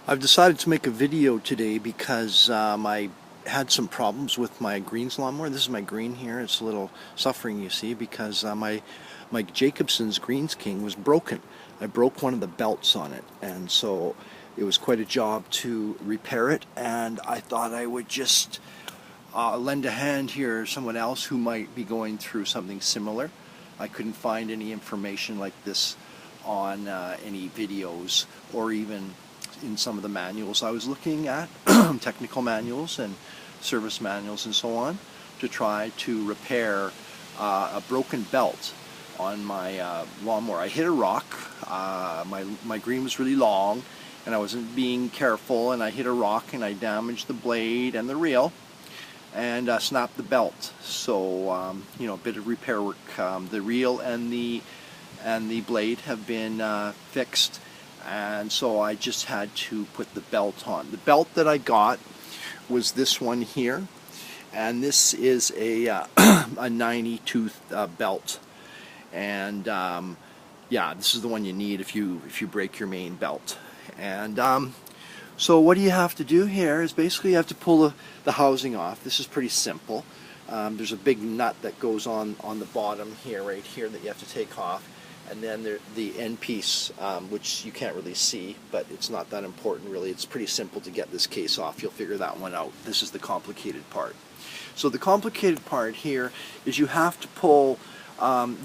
I've decided to make a video today because I had some problems with my greens lawnmower. This is my green here. It's a little suffering, you see, because my Jacobson's Greens King was broken. I broke one of the belts on it, and so it was quite a job to repair it, and I thought I would just lend a hand here to someone else who might be going through something similar. I couldn't find any information like this on any videos or even in some of the manuals I was looking at, technical manuals and service manuals and so on, to try to repair a broken belt on my lawnmower. I hit a rock. My green was really long and I wasn't being careful, and I hit a rock and I damaged the blade and the reel and snapped the belt. So you know, a bit of repair work. The reel and the blade have been fixed, and so I just had to put the belt on. The belt that I got was this one here, and this is a 90 tooth belt, and yeah, this is the one you need if you break your main belt. And so what you have to do here is basically you have to pull the housing off. This is pretty simple. There's a big nut that goes on the bottom here, right here, that you have to take off. And then the end piece, which you can't really see, but it's not that important really. It's pretty simple to get this case off. You'll figure that one out. This is the complicated part. So the complicated part here is you have to pull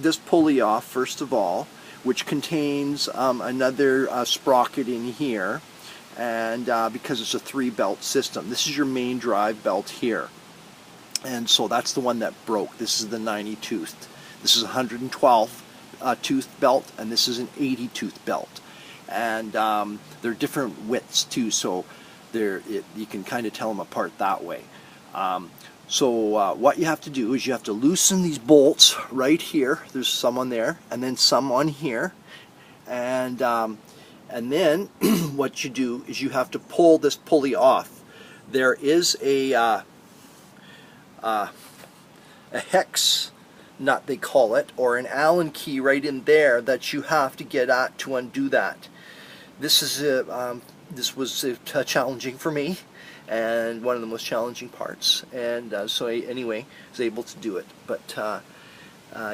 this pulley off first of all, which contains another sprocket in here, and because it's a 3-belt system. This is your main drive belt here, and so that's the one that broke. This is the 90 tooth. This is 112 tooth belt, and this is an 80 tooth belt, and they're different widths too, so you can kind of tell them apart that way. So what you have to do is you have to loosen these bolts right here. There's some on there and then some on here, and then what you do is you have to pull this pulley off. There is a hex nut, they call it, or an Allen key right in there that you have to get at to undo that. This was challenging for me, and one of the most challenging parts, and so anyway, I was able to do it. But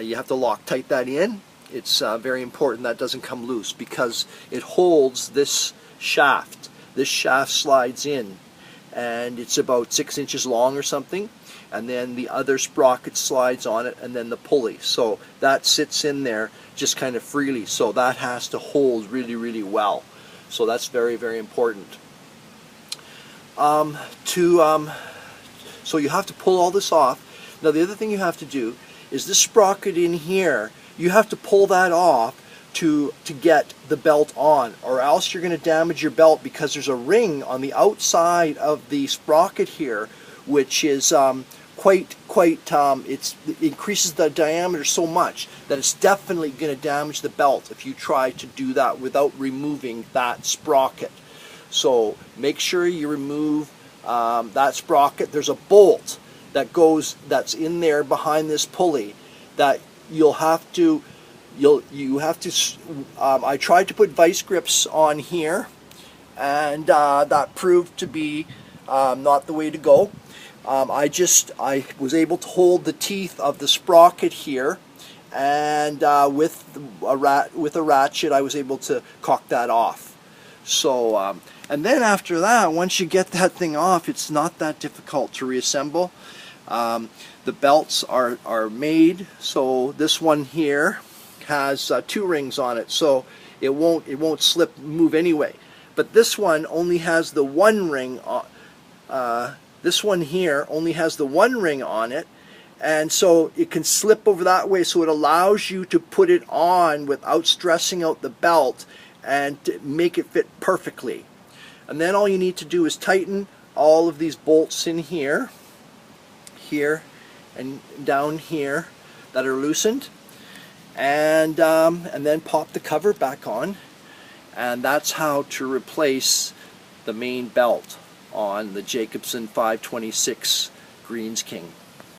you have to Loctite that in. It's very important that doesn't come loose, because it holds this shaft. This shaft slides in, and it's about 6 inches long or something, and then the other sprocket slides on it, and then the pulley. So that sits in there just kind of freely, so that has to hold really, really well. So that's very, very important. So you have to pull all this off. Now the other thing you have to do is this sprocket in here, you have to pull that off to get the belt on, or else you're going to damage your belt, because there's a ring on the outside of the sprocket here, which is it increases the diameter so much that it's definitely going to damage the belt if you try to do that without removing that sprocket. So make sure you remove that sprocket. There's a bolt that's in there behind this pulley that you have to I tried to put vice grips on here, and that proved to be not the way to go. I was able to hold the teeth of the sprocket here, and with a ratchet I was able to cock that off. So and then after that, once you get that thing off, it's not that difficult to reassemble. The belts are made so this one here has 2 rings on it, so it won't slip, move anyway. But this one only has the 1 ring on. This one here only has the 1 ring on it, and so it can slip over that way, so it allows you to put it on without stressing out the belt and to make it fit perfectly. And then all you need to do is tighten all of these bolts in here, and down here that are loosened, and then pop the cover back on, and that's how to replace the main belt on the Jacobson 526 Greens King.